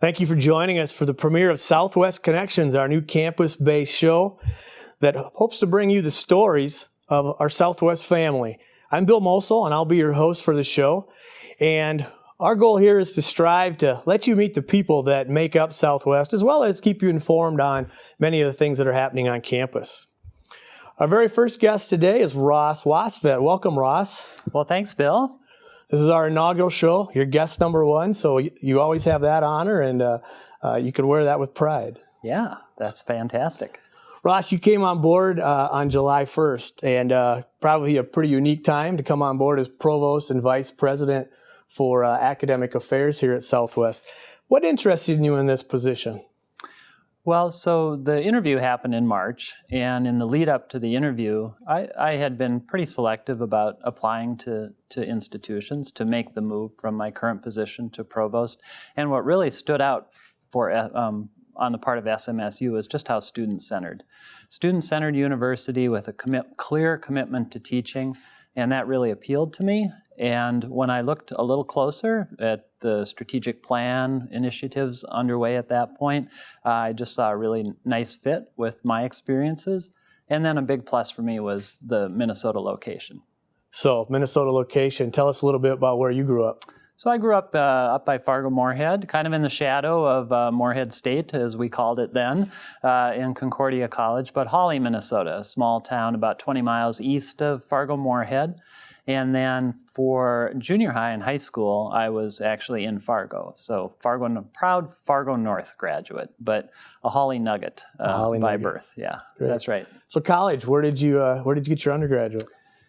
Thank you for joining us for the premiere of Southwest Connections, our new campus-based show that hopes to bring you the stories of our Southwest family. I'm Bill Mosel, and I'll be your host for the show. And our goal here is to strive to let you meet the people that make up Southwest, as well as keep you informed on many of the things that are happening on campus. Our very first guest today is Ross Wastvedt. Welcome, Ross. Well, thanks, Bill. This is our inaugural show. You're guest number one, so you always have that honor, and you can wear that with pride. Yeah, that's fantastic. Ross, you came on board on July 1st, and probably a pretty unique time to come on board as Provost and Vice President for Academic Affairs here at Southwest. What interested you in this position? Well, so the interview happened in March, and in the lead up to the interview, I had been pretty selective about applying to institutions to make the move from my current position to provost. And what really stood out for on the part of SMSU was just how student-centered. Student-centered university with a clear commitment to teaching, and that really appealed to me. And when I looked a little closer at the strategic plan initiatives underway at that point, I just saw a really nice fit with my experiences. And then a big plus for me was the Minnesota location. So, Minnesota location, tell us a little bit about where you grew up. So I grew up by Fargo-Moorhead, kind of in the shadow of Moorhead State, as we called it then, in Concordia College, but Hawley, Minnesota, a small town about 20 miles east of Fargo-Moorhead. And then for junior high and high school, I was actually in Fargo. So proud Fargo North graduate, but a Hawley Nugget by birth. Yeah, great. That's right. So college, where did you get your undergraduate?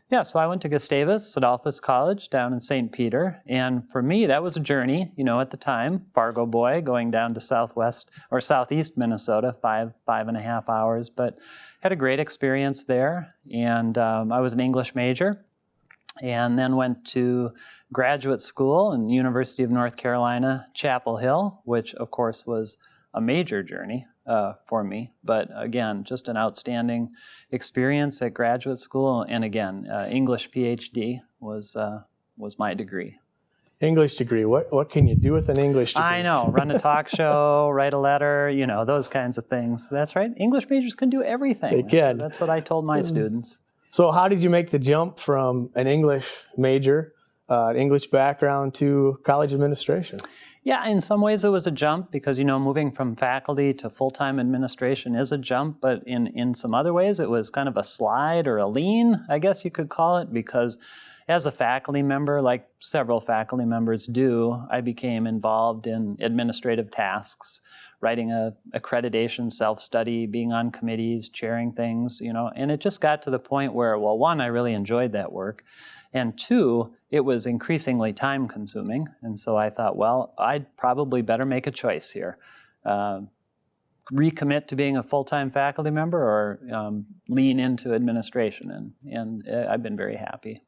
Yeah, so I went to Gustavus Adolphus College down in St. Peter. And for me, that was a journey, at the time, Fargo boy, going down to southeast Minnesota, five and a half hours, but had a great experience there. And I was an English major. And then went to graduate school in University of North Carolina, Chapel Hill, which of course was a major journey for me. But again, just an outstanding experience at graduate school. And again, English PhD was my degree. English degree. What can you do with an English degree? I know. Run a talk show, write a letter, those kinds of things. That's right. English majors can do everything. They can. That's what I told my students. So how did you make the jump from an English major, English background, to college administration? Yeah, in some ways it was a jump because, moving from faculty to full-time administration is a jump, but in some other ways it was kind of a slide or a lean, I guess you could call it, because as a faculty member, like several faculty members do, I became involved in administrative tasks, writing a accreditation self-study, being on committees, chairing things, and it just got to the point where, well, one, I really enjoyed that work, and two, it was increasingly time-consuming, and so I thought, well, I'd probably better make a choice here. Recommit to being a full-time faculty member or lean into administration, and I've been very happy.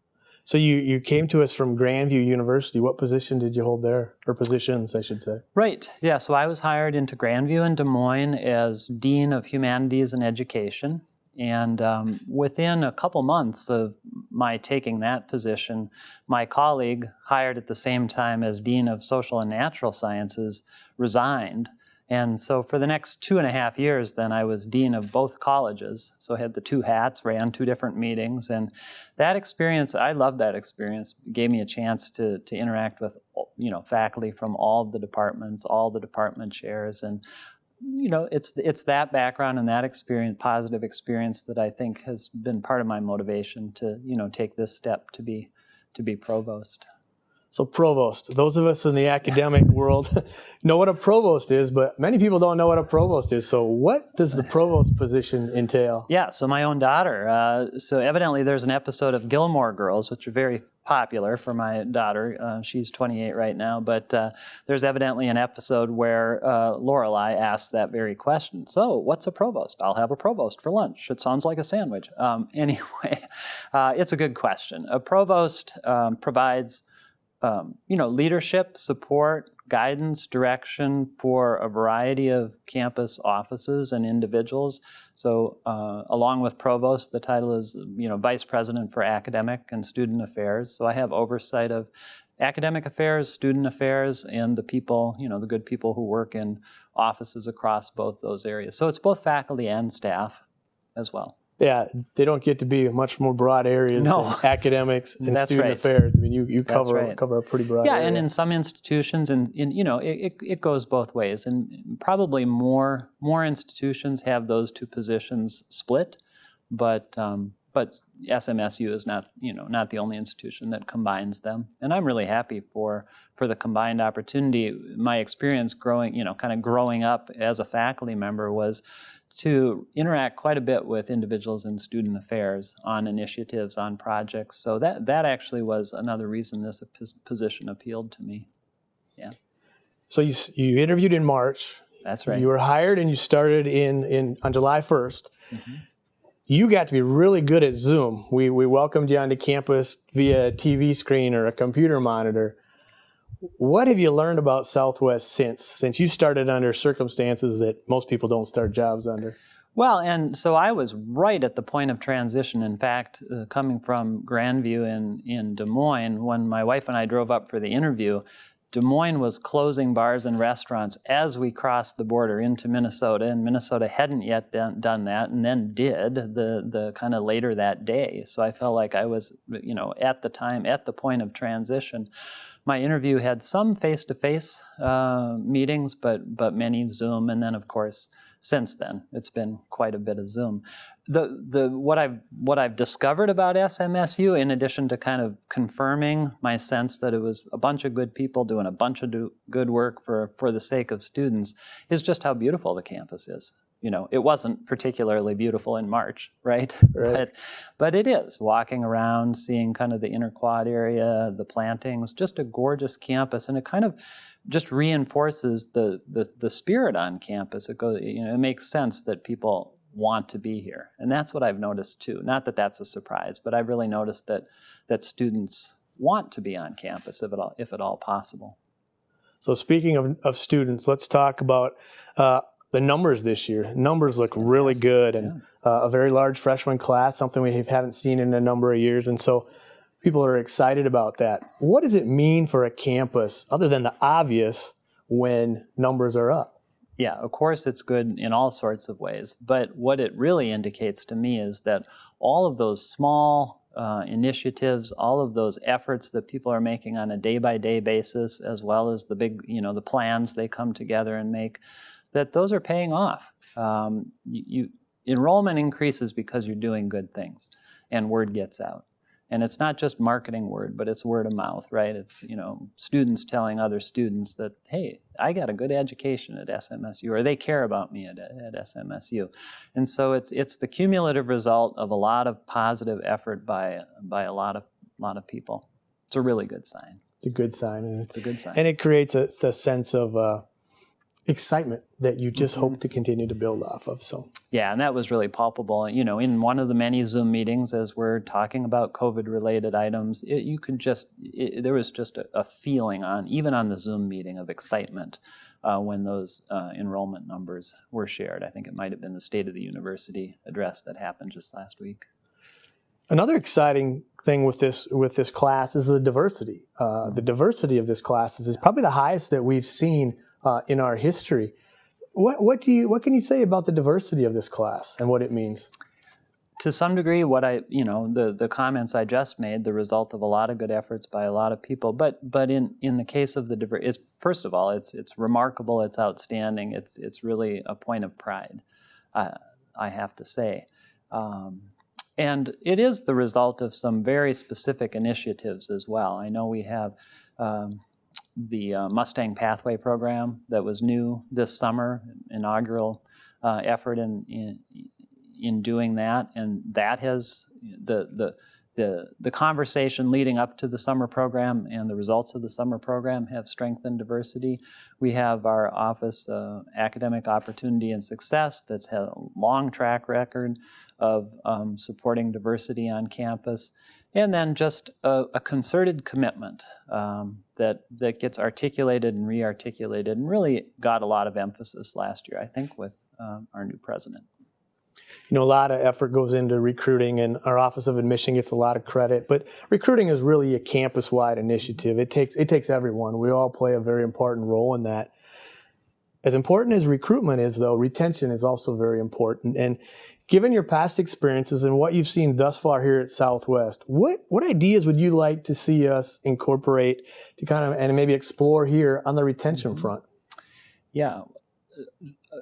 So you came to us from Grandview University. What position did you hold there? Or positions, I should say. Right. Yeah, so I was hired into Grandview in Des Moines as Dean of Humanities and Education. And within a couple months of my taking that position, my colleague, hired at the same time as Dean of Social and Natural Sciences, resigned. And so for the next 2.5 years, then I was dean of both colleges. So I had the two hats, ran two different meetings. And that experience, I loved that experience. It gave me a chance to interact with, faculty from all of the departments, all the department chairs. And, it's that background and that experience, positive experience, that I think has been part of my motivation to, take this step to be provost. So provost, those of us in the academic world know what a provost is, but many people don't know what a provost is. So what does the provost position entail? Yeah, so my own daughter. So evidently there's an episode of Gilmore Girls, which are very popular for my daughter. She's 28 right now, but there's evidently an episode where Lorelai asks that very question. So what's a provost? I'll have a provost for lunch. It sounds like a sandwich. Anyway, it's a good question. A provost provides leadership, support, guidance, direction for a variety of campus offices and individuals. So along with provost, the title is, Vice President for Academic and Student Affairs. So I have oversight of academic affairs, student affairs, and the people, the good people who work in offices across both those areas. So it's both faculty and staff as well. Yeah, they don't get to be much more broad areas than academics and That's student right. affairs. I mean, you cover a pretty broad area. Yeah, and in some institutions, it goes both ways. And probably more institutions have those two positions split, but SMSU is not the only institution that combines them. And I'm really happy for the combined opportunity. My experience growing up as a faculty member was to interact quite a bit with individuals in student affairs on initiatives, on projects. So that actually was another reason this position appealed to me. Yeah. So you interviewed in March. That's right. You were hired and you started on July 1st. Mm-hmm. You got to be really good at Zoom. We welcomed you onto campus via a TV screen or a computer monitor. What have you learned about Southwest since you started under circumstances that most people don't start jobs under? Well, and so I was right at the point of transition. In fact, coming from Grandview in Des Moines, when my wife and I drove up for the interview, Des Moines was closing bars and restaurants as we crossed the border into Minnesota, and Minnesota hadn't yet done that, and then did the kind of later that day. So I felt like I was, at the point of transition. My interview had some face-to-face meetings, but many Zoom, and then of course since then it's been quite a bit of Zoom. What I've discovered about SMSU, in addition to kind of confirming my sense that it was a bunch of good people doing a bunch of good work for the sake of students, is just how beautiful the campus is. It wasn't particularly beautiful in March, right? But it is. Walking around, seeing kind of the inner quad area, the plantings, just a gorgeous campus, and it kind of just reinforces the spirit on campus. It makes sense that people want to be here, and that's what I've noticed too. Not that that's a surprise, but I've really noticed that students want to be on campus if at all possible. So speaking of students, let's talk about the numbers this year. Numbers look really good, and a very large freshman class, something we haven't seen in a number of years. And so people are excited about that. What does it mean for a campus, other than the obvious, when numbers are up? Yeah, of course it's good in all sorts of ways. But what it really indicates to me is that all of those small initiatives, all of those efforts that people are making on a day-by-day basis, as well as the big, the plans they come together and make, that those are paying off. Enrollment increases because you're doing good things, and word gets out. And it's not just marketing word, but it's word of mouth, right? It's, students telling other students that, hey, I got a good education at SMSU, or they care about me at SMSU. And so it's the cumulative result of a lot of positive effort by a lot of people. It's a really good sign. It's a good sign. And it creates a sense of excitement that you just hope to continue to build off of. So yeah, and that was really palpable. In one of the many Zoom meetings, as we're talking about COVID-related items, there was just a feeling even on the Zoom meeting of excitement when those enrollment numbers were shared. I think it might have been the State of the University address that happened just last week. Another exciting thing with this class is the diversity. The diversity of this class is probably the highest that we've seen in our history. What can you say about the diversity of this class and what it means? To some degree, the comments I just made, the result of a lot of good efforts by a lot of people. But in the case of the diversity, first of all, it's remarkable, it's outstanding, it's really a point of pride, I have to say. And it is the result of some very specific initiatives as well. I know we have the Mustang Pathway program that was new this summer, inaugural effort in doing that, and that has the conversation leading up to the summer program and the results of the summer program have strengthened diversity. We have our Office of Academic Opportunity and Success that's had a long track record of supporting diversity on campus. And then just a concerted commitment that gets articulated and re-articulated and really got a lot of emphasis last year, I think, with our new president. A lot of effort goes into recruiting, and our Office of Admission gets a lot of credit. But recruiting is really a campus-wide initiative. It takes everyone. We all play a very important role in that. As important as recruitment is, though, retention is also very important. And given your past experiences and what you've seen thus far here at Southwest, what ideas would you like to see us incorporate to kind of and maybe explore here on the retention front? Yeah,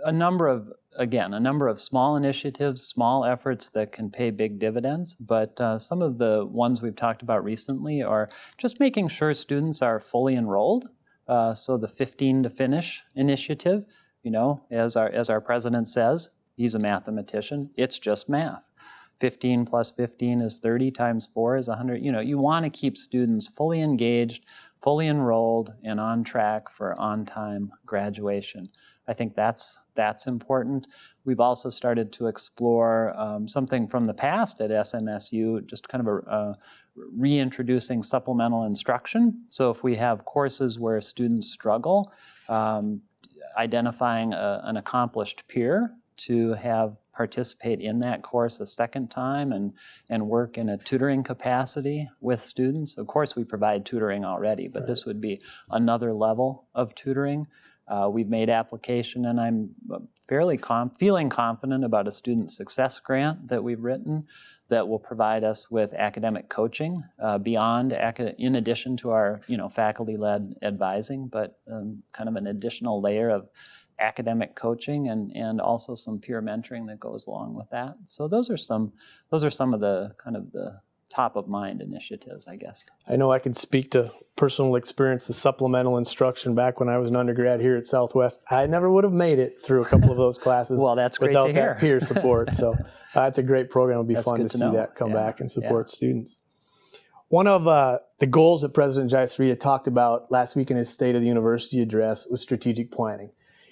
a number of small initiatives, small efforts that can pay big dividends. But some of the ones we've talked about recently are just making sure students are fully enrolled. So the 15 to finish initiative, as our president says, he's a mathematician, it's just math. 15 plus 15 is 30 times 4 is 100. You want to keep students fully engaged, fully enrolled, and on track for on-time graduation. I think that's important. We've also started to explore something from the past at SMSU, just kind of a reintroducing supplemental instruction. So if we have courses where students struggle, identifying an accomplished peer to have participate in that course a second time and work in a tutoring capacity with students. Of course, we provide tutoring already, but this would be another level of tutoring. We've made application, and I'm fairly feeling confident about a student success grant that we've written that will provide us with academic coaching in addition to our faculty-led advising, but kind of an additional layer of academic coaching and also some peer mentoring that goes along with that. So those are some of the kind of the top of mind initiatives, I guess. I know I can speak to personal experience, the supplemental instruction back when I was an undergrad here at Southwest. I never would have made it through a couple of those classes well, that's great without to hear. that peer support. So it's a great program. It'll be fun to see that come back and support students. One of the goals that President Jayasuriya talked about last week in his State of the University address was strategic planning.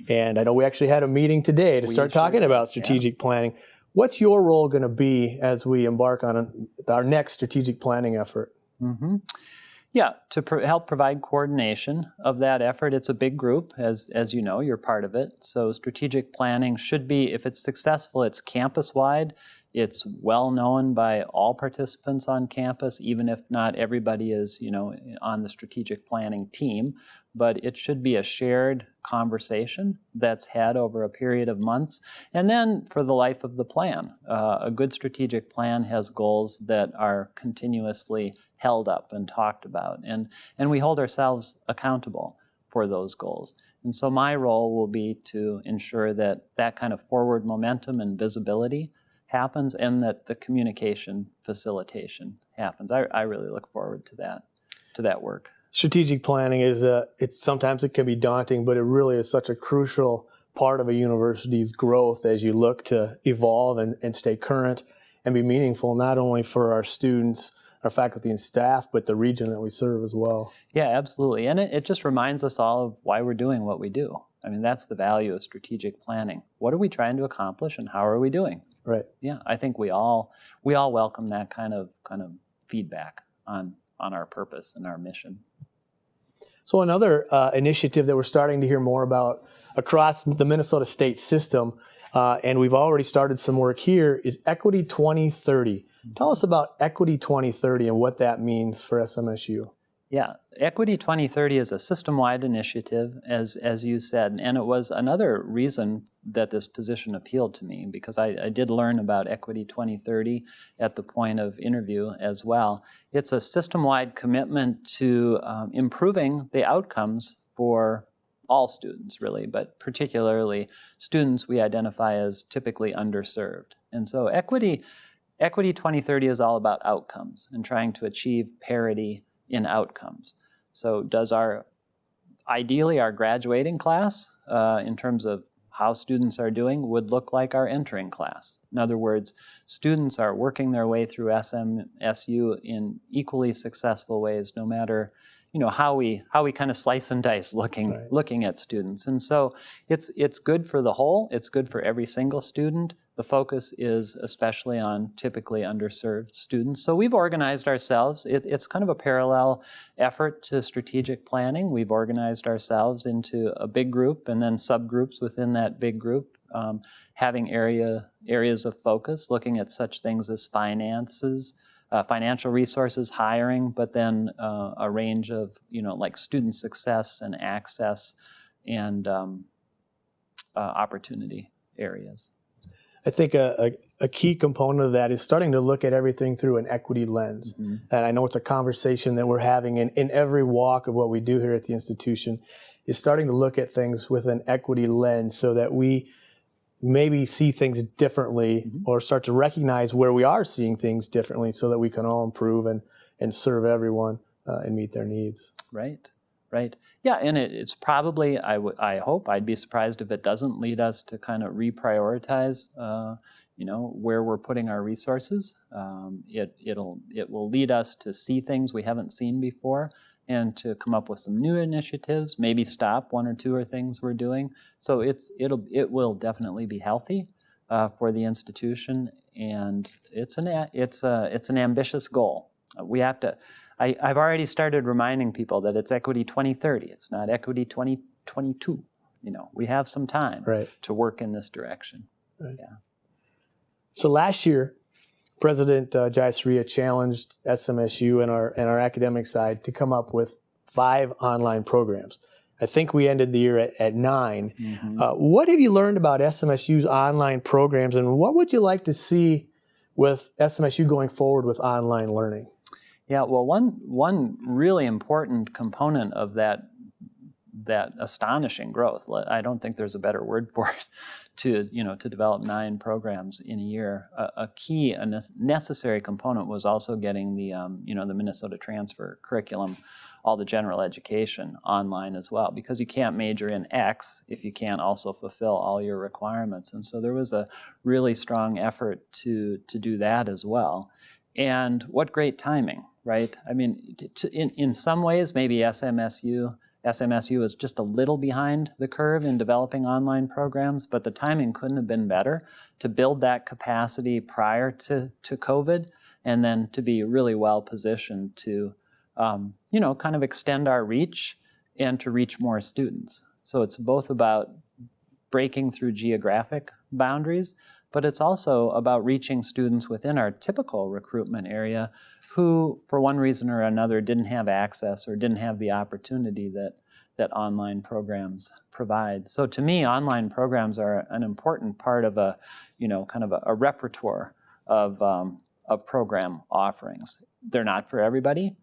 And I know we actually had a meeting today to start talking about strategic planning. What's your role going to be as we embark on our next strategic planning effort? Mm-hmm. Yeah, to help provide coordination of that effort. It's a big group, as you know, you're part of it. So strategic planning should be, if it's successful, it's campus-wide. It's well known by all participants on campus, even if not everybody is, on the strategic planning team. But it should be a shared conversation that's had over a period of months. And then for the life of the plan, a good strategic plan has goals that are continuously held up and talked about. And we hold ourselves accountable for those goals. And so my role will be to ensure that that kind of forward momentum and visibility happens and that the communication facilitation happens. I really look forward to that work. Strategic planning is sometimes it can be daunting, but it really is such a crucial part of a university's growth as you look to evolve and stay current and be meaningful, not only for our students, our faculty and staff, but the region that we serve as well. Yeah, absolutely. And it just reminds us all of why we're doing what we do. I mean, that's the value of strategic planning. What are we trying to accomplish and how are we doing? Right. Yeah, I think we all welcome that kind of feedback on our purpose and our mission. So another initiative that we're starting to hear more about across the Minnesota state system, and we've already started some work here, is Equity 2030. Tell us about Equity 2030 and what that means for SMSU. Yeah, Equity 2030 is a system-wide initiative, as you said, and it was another reason that this position appealed to me, because I did learn about Equity 2030 at the point of interview as well. It's a system-wide commitment to improving the outcomes for all students, really, but particularly students we identify as typically underserved. And so Equity 2030 is all about outcomes and trying to achieve parity in outcomes. So does ideally our graduating class, in terms of how students are doing, would look like our entering class. In other words, students are working their way through SMSU in equally successful ways, no matter how we kind of slice and dice looking at students. And so it's good for the whole. It's good for every single student. The focus is especially on typically underserved students. So we've organized ourselves. It's kind of a parallel effort to strategic planning. We've organized ourselves into a big group and then subgroups within that big group having areas of focus, looking at such things as finances, financial resources, hiring, but then a range of, like student success and access and opportunity areas. I think a key component of that is starting to look at everything through an equity lens. Mm-hmm. And I know it's a conversation that we're having in every walk of what we do here at the institution, is starting to look at things with an equity lens so that we maybe see things differently, mm-hmm. or start to recognize where we are seeing things differently so that we can all improve and serve everyone and meet their needs. Right. Yeah, and it's probably, I hope, I'd be surprised if it doesn't lead us to kind of reprioritize, where we're putting our resources. It will lead us to see things we haven't seen before and to come up with some new initiatives, maybe stop one or two or things we're doing. So it will definitely be healthy for the institution, and it's an ambitious goal. We have to. I've already started reminding people that it's Equity 2030. It's not Equity 2022. We have some time to work in this direction. Right. Yeah. So last year, President Jayasuriya challenged SMSU and our academic side to come up with 5 online programs. I think we ended the year at 9. Mm-hmm. What have you learned about SMSU's online programs, and what would you like to see with SMSU going forward with online learning? Yeah, well, one really important component of that astonishing growth, I don't think there's a better word for it, to develop 9 programs in a year. A necessary component was also getting the Minnesota transfer curriculum, all the general education online as well, because you can't major in X if you can't also fulfill all your requirements. And so there was a really strong effort to do that as well. And what great timing, right? I mean, in some ways, maybe SMSU is just a little behind the curve in developing online programs, but the timing couldn't have been better to build that capacity prior to COVID, and then to be really well positioned to, kind of extend our reach and to reach more students. So it's both about breaking through geographic boundaries, but it's also about reaching students within our typical recruitment area who, for one reason or another, didn't have access or didn't have the opportunity that online programs provide. So to me, online programs are an important part of a repertoire of program offerings. They're not for everybody.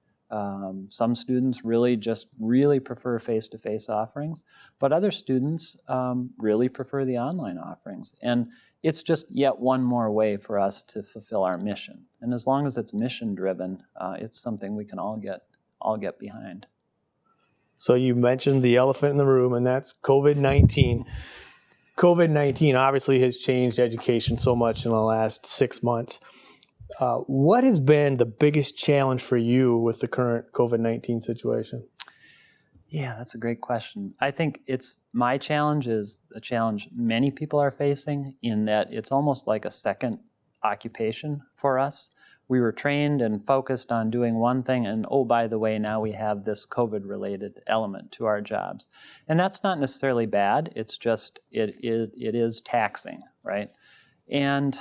Some students really prefer face-to-face offerings, but other students really prefer the online offerings. And it's just yet one more way for us to fulfill our mission. And as long as it's mission-driven, it's something we can all get behind. So you mentioned the elephant in the room, and that's COVID-19. COVID-19 obviously has changed education so much in the last 6 months. What has been the biggest challenge for you with the current COVID-19 situation? Yeah, that's a great question. I think my challenge is a challenge many people are facing, in that it's almost like a second occupation for us. We were trained and focused on doing one thing, and oh, by the way, now we have this COVID-related element to our jobs. And that's not necessarily bad. It's just, it is taxing, right? And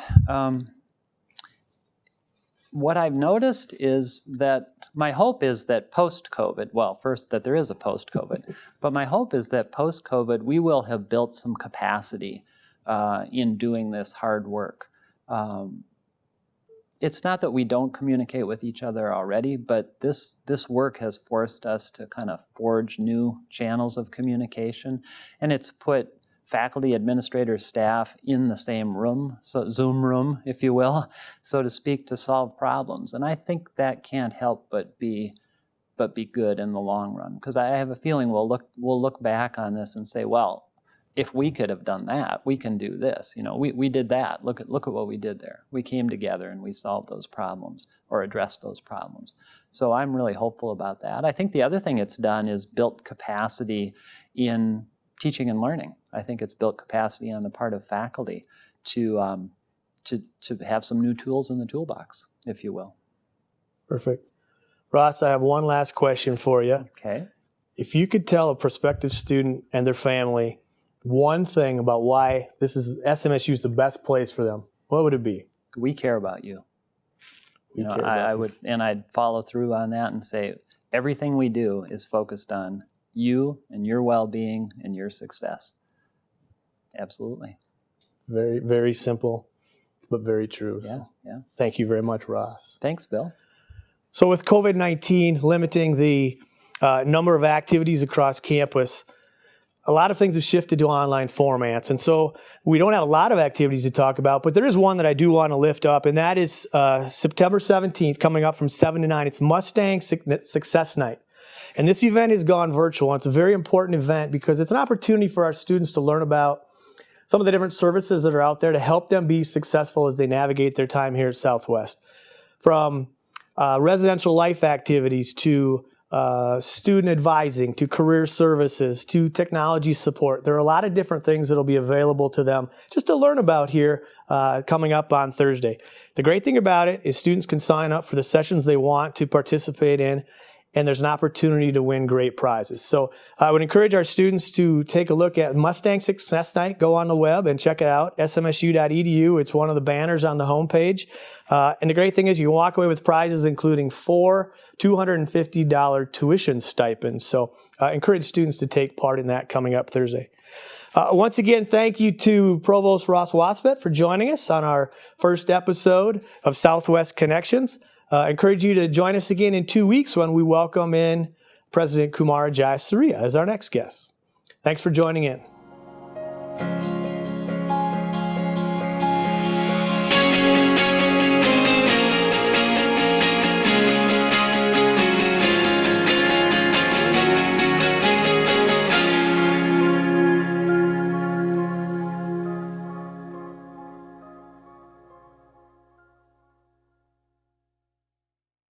what I've noticed is that my hope is that post-COVID, well, first that there is a post-COVID, but my hope is that post-COVID we will have built some capacity in doing this hard work. It's not that we don't communicate with each other already, but this work has forced us to kind of forge new channels of communication, and it's put faculty, administrators, staff in the same room, so Zoom room, if you will, so to speak, to solve problems. And I think that can't help but be good in the long run, because I have a feeling we'll look back on this and say, well, if we could have done that, we can do this. We did that. Look at what we did there. We came together and we solved those problems or addressed those problems. So I'm really hopeful about that. I think the other thing it's done is built capacity in teaching and learning. I think it's built capacity on the part of faculty to have some new tools in the toolbox, if you will. Perfect. Ross, I have one last question for you. Okay. If you could tell a prospective student and their family one thing about why SMSU is the best place for them, what would it be? We care about you. We care I about you. would, and I'd follow through on that and say everything we do is focused on you and your well-being and your success. Absolutely. Very, very simple, but very true. Yeah, So yeah. thank you very much, Ross. Thanks, Bill. So with COVID-19 limiting the number of activities across campus, a lot of things have shifted to online formats. And so we don't have a lot of activities to talk about, but there is one that I do want to lift up, and that is September 17th, coming up from 7 to 9. It's Mustang Success Night. And this event has gone virtual, and it's a very important event because it's an opportunity for our students to learn about some of the different services that are out there to help them be successful as they navigate their time here at Southwest. From residential life activities to student advising, to career services, to technology support. There are a lot of different things that will be available to them just to learn about here coming up on Thursday. The great thing about it is students can sign up for the sessions they want to participate in, and there's an opportunity to win great prizes. So I would encourage our students to take a look at Mustang Success Night. Go on the web and check it out, smsu.edu. It's one of the banners on the homepage. And the great thing is you can walk away with prizes including 4 $250 tuition stipends. So I encourage students to take part in that coming up Thursday. Once again, thank you to Provost Ross Wastvedt for joining us on our first episode of Southwest Connections. I encourage you to join us again in 2 weeks when we welcome in President Kumara Jayasuriya as our next guest. Thanks for joining in.